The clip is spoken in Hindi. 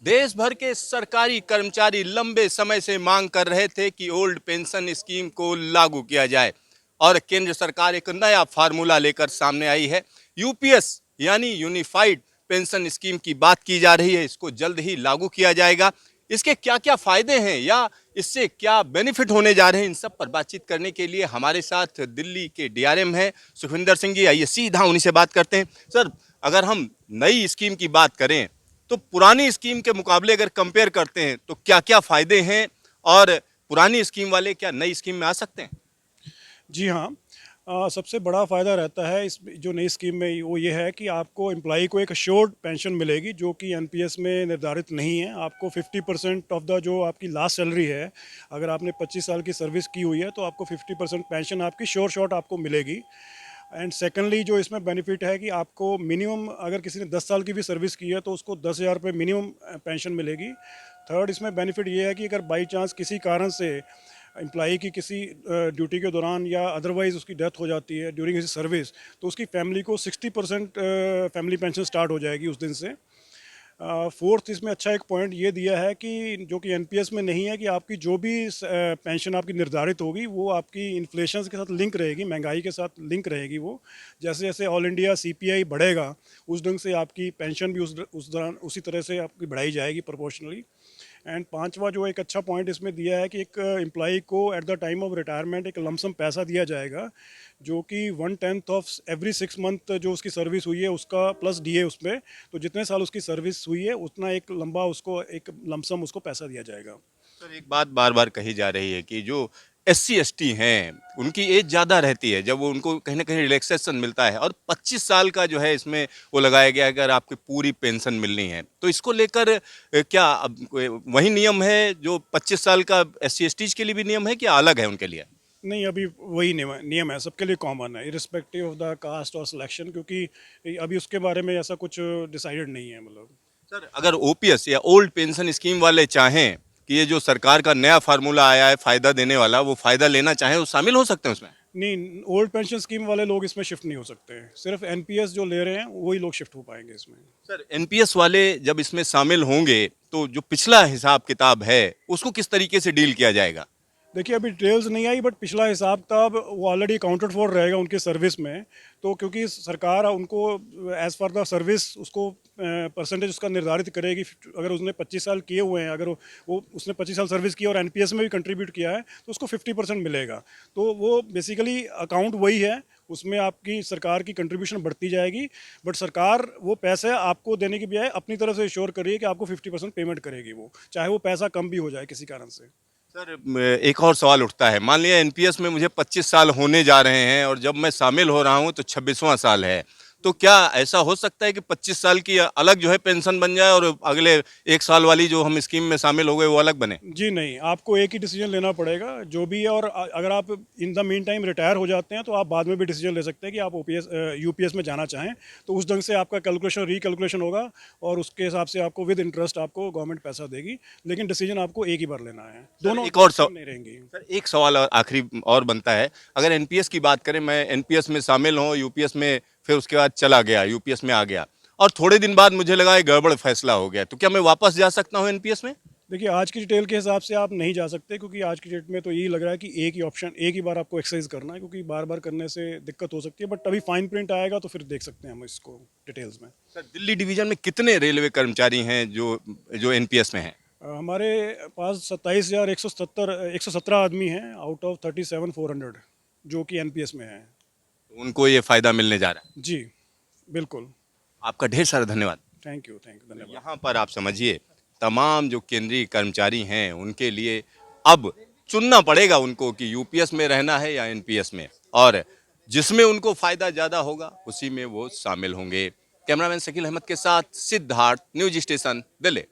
देश भर के सरकारी कर्मचारी लंबे समय से मांग कर रहे थे कि ओल्ड पेंशन स्कीम को लागू किया जाए और केंद्र सरकार एक नया फार्मूला लेकर सामने आई है। यूपीएस यानी यूनिफाइड पेंशन स्कीम की बात की जा रही है। इसको जल्द ही लागू किया जाएगा। इसके क्या क्या फायदे हैं या इससे क्या बेनिफिट होने जा रहे हैं, इन सब पर बातचीत करने के लिए हमारे साथ दिल्ली के डीआरएम हैं सुखविंदर सिंह जी। आइए सीधा उन्हीं से बात करते हैं। सर, अगर हम नई स्कीम की बात करें तो पुरानी स्कीम के मुकाबले अगर कंपेयर करते हैं तो क्या क्या फायदे हैं और पुरानी स्कीम वाले क्या नई स्कीम में आ सकते हैं? जी हाँ। सबसे बड़ा फ़ायदा रहता है इस जो नई स्कीम में वो ये है कि आपको एम्प्लॉई को एक अश्योर्ड पेंशन मिलेगी जो कि एनपीएस में निर्धारित नहीं है। आपको 50% ऑफ द जो आपकी लास्ट सैलरी है, अगर आपने 25 साल की सर्विस की हुई है तो आपको 50% पेंशन आपकी श्योर शॉट आपको मिलेगी। एंड सेकेंडली जो इसमें बेनिफिट है कि आपको मिनिमम अगर किसी ने 10 साल की भी सर्विस की है तो उसको 10,000 रुपये मिनिमम पेंशन मिलेगी। थर्ड इसमें बेनिफिट ये है कि अगर बाई चांस किसी कारण से एम्प्लॉई की किसी ड्यूटी के दौरान या अदरवाइज़ उसकी डेथ हो जाती है ड्यूरिंग हिज सर्विस, तो उसकी फैमिली को 60% फैमिली पेंशन स्टार्ट हो जाएगी उस दिन से। फोर्थ इसमें अच्छा एक पॉइंट ये दिया है कि जो कि एनपीएस में नहीं है कि आपकी जो भी पेंशन आपकी निर्धारित होगी वो आपकी इन्फ्लेशन के साथ लिंक रहेगी, महंगाई के साथ लिंक रहेगी। वो जैसे जैसे ऑल इंडिया सीपीआई बढ़ेगा उस ढंग से आपकी पेंशन भी उस दौरान उसी तरह से आपकी बढ़ाई जाएगी प्रोपोर्शनली। एंड पांचवा जो एक अच्छा पॉइंट इसमें दिया है कि एक एम्प्लॉई को at the time of retirement एक लमसम पैसा दिया जाएगा जो कि 1/10 ऑफ एवरी 6 मंथ जो उसकी सर्विस हुई है उसका प्लस डीए उसमें, तो जितने साल उसकी सर्विस हुई है उतना एक लंबा उसको एक लमसम उसको पैसा दिया जाएगा। सर, एक बात बार बार कही जा रही है कि जो एससी एसटी हैं उनकी एज ज़्यादा रहती है, जब वो उनको कहीं ना कहीं रिलैक्सेशन मिलता है और 25 साल का जो है इसमें वो लगाया गया है अगर आपकी पूरी पेंशन मिलनी है तो इसको लेकर क्या अब वही नियम है जो 25 साल का एससी एसटीज के लिए भी नियम है, क्या अलग है उनके लिए? नहीं, अभी वही नियम है सबके लिए कॉमन है इरिस्पेक्टिव ऑफ द कास्ट और सिलेक्शन, क्योंकि अभी उसके बारे में ऐसा कुछ डिसाइडेड नहीं है मतलब। सर, अगर ओपीएस या ओल्ड पेंशन स्कीम वाले चाहें कि ये जो सरकार का नया फार्मूला आया है फायदा देने वाला, वो फायदा लेना चाहें, वो शामिल हो सकते हैं उसमें? नहीं, ओल्ड पेंशन स्कीम वाले लोग इसमें शिफ्ट नहीं हो सकते हैं, सिर्फ एनपीएस जो ले रहे हैं वही लोग शिफ्ट हो पाएंगे इसमें। सर, एनपीएस वाले जब इसमें शामिल होंगे तो जो पिछला हिसाब किताब है उसको किस तरीके से डील किया जाएगा? देखिए, अभी डिटेल्स नहीं आई बट पिछला हिसाब किताब वो ऑलरेडी अकाउंटेड फॉर रहेगा उनके सर्विस में। तो क्योंकि सरकार उनको एज़ पर द सर्विस उसको परसेंटेज उसका निर्धारित करेगी। अगर उसने 25 साल किए हुए हैं, अगर वो उसने 25 साल सर्विस की और एनपीएस में भी कंट्रीब्यूट किया है तो उसको 50% मिलेगा। तो वो बेसिकली अकाउंट वही है, उसमें आपकी सरकार की कंट्रीब्यूशन बढ़ती जाएगी बट सरकार वो पैसे आपको देने की बजाय अपनी तरफ से श्योर करिए कि आपको 50% पेमेंट करेगी, वो चाहे वो पैसा कम भी हो जाए किसी कारण से। सर, एक और सवाल उठता है। मान लिया एनपीएस में मुझे 25 साल होने जा रहे हैं और जब मैं शामिल हो रहा हूं तो 26वां साल है, तो क्या ऐसा हो सकता है कि 25 साल की अलग जो है पेंशन बन जाए और अगले 1 साल वाली जो हम स्कीम में शामिल हो गए वो अलग बने? जी नहीं, आपको एक ही डिसीजन लेना पड़ेगा जो भी है। और अगर आप in the mean time retire हो जाते हैं तो आप बाद में भी डिसीजन ले सकते हैं कि आप ओपीएस यूपीएस में जाना चाहें, तो उस ढंग से आपका कैलकुलेशन रिकैलकुलेशन होगा और उसके हिसाब से आपको विद इंटरेस्ट आपको गवर्नमेंट पैसा देगी। लेकिन डिसीजन आपको एक ही बार लेना है, सर, दोनों एक और सेम नहीं रहेंगी। सर, एक सवाल और आखिरी और बनता है। अगर एनपीएस की बात करें, मैं एनपीएस में शामिल हूँ, यूपीएस में फिर उसके बाद चला गया, यूपीएस में आ गया और थोड़े दिन बाद मुझे लगा ये गड़बड़ फैसला हो गया, तो क्या मैं वापस जा सकता हूँ एनपीएस में? देखिए, आज की डिटेल के हिसाब से आप नहीं जा सकते क्योंकि आज की डेट में तो यही लग रहा है कि एक ही ऑप्शन एक ही बार आपको एक्सरसाइज करना है, क्योंकि बार बार करने से दिक्कत हो सकती है। बट अभी फाइन प्रिंट आएगा तो फिर देख सकते हैं हम इसको डिटेल्स में। सर, दिल्ली डिवीजन में कितने रेलवे कर्मचारी हैं जो जो एनपीएस में हैं? हमारे पास 27,117 आदमी हैं आउट ऑफ 37,400 जो कि एनपीएस में हैं। उनको ये फायदा मिलने जा रहा है। जी बिल्कुल। आपका ढेर सारा धन्यवाद। थैंक यू, धन्यवाद। यहाँ पर आप समझिए, तमाम जो केंद्रीय कर्मचारी हैं उनके लिए अब चुनना पड़ेगा उनको कि यूपीएस में रहना है या एनपीएस में, और जिसमें उनको फायदा ज्यादा होगा उसी में वो शामिल होंगे। कैमरामैन शकील अहमद के साथ सिद्धार्थ, न्यूज स्टेशन, दिल्ली।